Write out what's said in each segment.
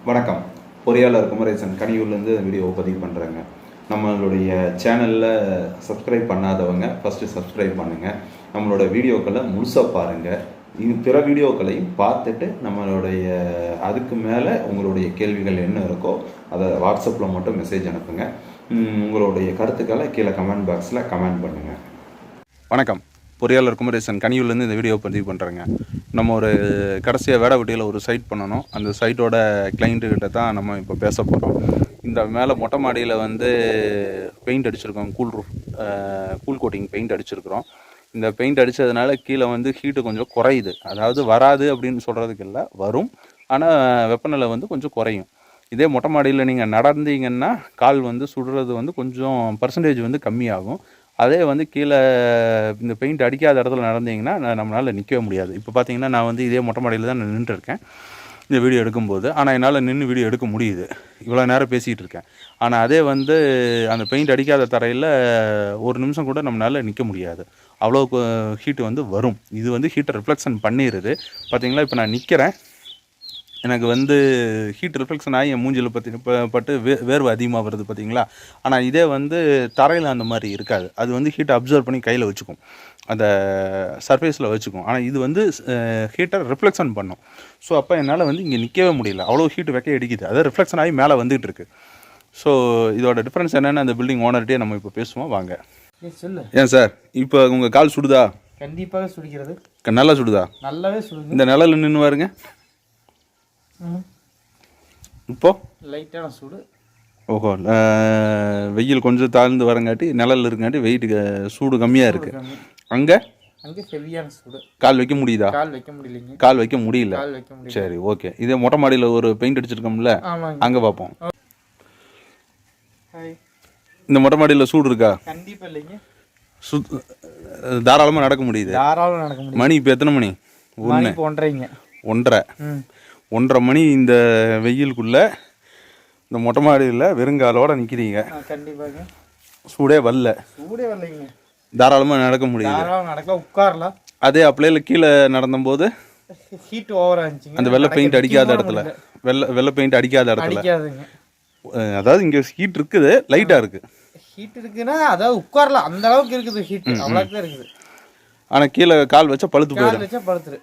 வணக்கம். பொறியாளர் குமரேசன் கனியூர்லேருந்து வீடியோவை பதிவு பண்ணுறேங்க. நம்மளுடைய சேனலில் சப்ஸ்கிரைப் பண்ணாதவங்க ஃபஸ்ட்டு சப்ஸ்கிரைப் பண்ணுங்கள். நம்மளோட வீடியோக்களை முழுசாக பாருங்கள். பிற வீடியோக்களையும் பார்த்துட்டு நம்மளுடைய அதுக்கு மேலே உங்களுடைய கேள்விகள் என்ன இருக்கோ அதை வாட்ஸ்அப்பில் மட்டும் மெசேஜ் அனுப்புங்க. உங்களுடைய கருத்துக்களை கீழே கமெண்ட் பாக்ஸில் கமெண்ட் பண்ணுங்கள். வணக்கம். பொறியாளர் குமரேசன் கனியூர்லேருந்து இந்த வீடியோ பதிவு பண்ணுறேங்க. நம்ம ஒரு கடைசியாக வேடவட்டியில் ஒரு சைட் பண்ணணும். அந்த சைட்டோட கிளைண்ட்டுக்கிட்ட தான் நம்ம இப்போ பேச போகிறோம். இந்த மேலே மொட்டை மாடியில் பெயிண்ட் அடிச்சிருக்கோம். கூல் கோட்டிங் பெயிண்ட் அடிச்சிருக்கிறோம். இந்த பெயிண்ட் அடித்ததுனால கீழே ஹீட்டு கொஞ்சம் குறையுது. அதாவது வராது அப்படின்னு சொல்கிறதுக்கு இல்லை, வரும். ஆனால் வெப்பநிலை கொஞ்சம் குறையும். இதே மொட்டை மாடியில் நீங்கள் நடந்தீங்கன்னா கால் சுடுறது கொஞ்சம் பர்சன்டேஜ் கம்மியாகும். அதே கீழே இந்த பெயிண்ட் அடிக்காத இடத்துல நடந்தீங்கன்னா நம்மளால் நிற்கவே முடியாது. இப்போ பார்த்தீங்கன்னா நான் இதே மொட்டை மாடியில் தான் நின்றுருக்கேன் இந்த வீடியோ எடுக்கும்போது. ஆனால் என்னால் நின்று வீடியோ எடுக்க முடியுது. இவ்வளோ நேரம் பேசிகிட்டு இருக்கேன். ஆனால் அதே அந்த பெயிண்ட் அடிக்காத தரையில் ஒரு நிமிஷம் கூட நம்மளால் நிற்க முடியாது. அவ்வளோ ஹீட்டு வரும். இது ஹீட்டை ரிஃப்ளெக்ஷன் பண்ணிடுது. பார்த்தீங்களா, இப்போ நான் நிற்கிறேன். எனக்கு ஹீட் ரிஃப்ளெக்ஷன் ஆகி என் மூஞ்சில் பட்டு வேர்வை அதிகமாக வருது பார்த்தீங்களா. ஆனால் இதே தரையில் அந்த மாதிரி இருக்காது. அது ஹீட்டை அப்சர்வ் பண்ணி கையில் வச்சுக்கும், அந்த சர்ஃபேஸில் வச்சுக்கும். ஆனால் இது ஹீட்டை ரிஃப்ளெக்ஷன் பண்ணும். ஸோ அப்போ என்னால் இங்கே நிற்கவே முடியல. அவ்வளோ ஹீட்டு வெக்க அடிக்குது. அதை ரிஃப்ளெக்ஷன் ஆகி மேலே வந்துகிட்டு இருக்குது. ஸோ இதோட டிஃப்ரென்ஸ் என்னென்னு அந்த பில்டிங் ஓனர்கிட்டே நம்ம இப்போ பேசுவோம் வாங்க. ஏன் சார், இப்போ உங்கள் கால் சுடுதா? கண்டிப்பாக சுடுகிறது. நல்லா சுடுதா? நல்லாவே சுடுது. இந்த நிழல் நின்று பாருங்க. இப்போ லைட்டான சூடு. ஓஹோ, வெயில் கொஞ்சம் தாழ்ந்து வரங்காட்டி நிழல் இருக்காட்டி வெயிட்டு சூடு கம்மியாக இருக்குது. அங்கே ஹெவியான சூடு. கால் வைக்க முடியுதா? கால் வைக்க முடியலைங்க. கால் வைக்க முடியல. சரி, ஓகே. இதே மொட்டை மாடியில் ஒரு பெயிண்ட் அடிச்சிருக்கோம்ல, அங்கே பார்ப்போம். இந்த மொட்டை மாடியில் சூடு இருக்கா? கண்டிப்பாக இல்லைங்க. தாராளமாக நடக்க முடியுது. தாராளமாக நடக்க முடியும். மணி இப்போ எத்தனை மணி? 1:30. 1:30 மணி. இந்த வெயிலுக்குள்ளே இந்த மொட்டை மாடியில் வெறுங்காலோட நிற்கிறீங்க. கண்டிப்பாக சூடே வரல. தாராளமாக நடக்க முடியுது. நடக்கலாம், உட்காரலாம். அதே அப்படியே கீழே நடந்தபோது ஹீட் ஓவராக இருந்துச்சு. அந்த வெள்ளை பெயிண்ட் அடிக்காத இடத்துல, வெள்ளை பெயிண்ட் அடிக்காத இடத்துல, அதாவது இங்கே ஹீட் இருக்குது, லைட்டாக இருக்குது. ஹீட் இருக்குன்னா அதாவது உட்காரலாம், அந்த அளவுக்கு இருக்குது ஹீட், அவ்வளோதான் இருக்குது. ஆனால் கீழே கால் வச்சா பழுத்துரு.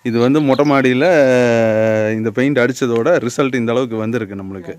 இது மொட்டை மாடியில் இந்த பெயிண்ட் அடித்ததோட ரிசல்ட் இந்த அளவுக்கு வந்திருக்கு நம்மளுக்கு.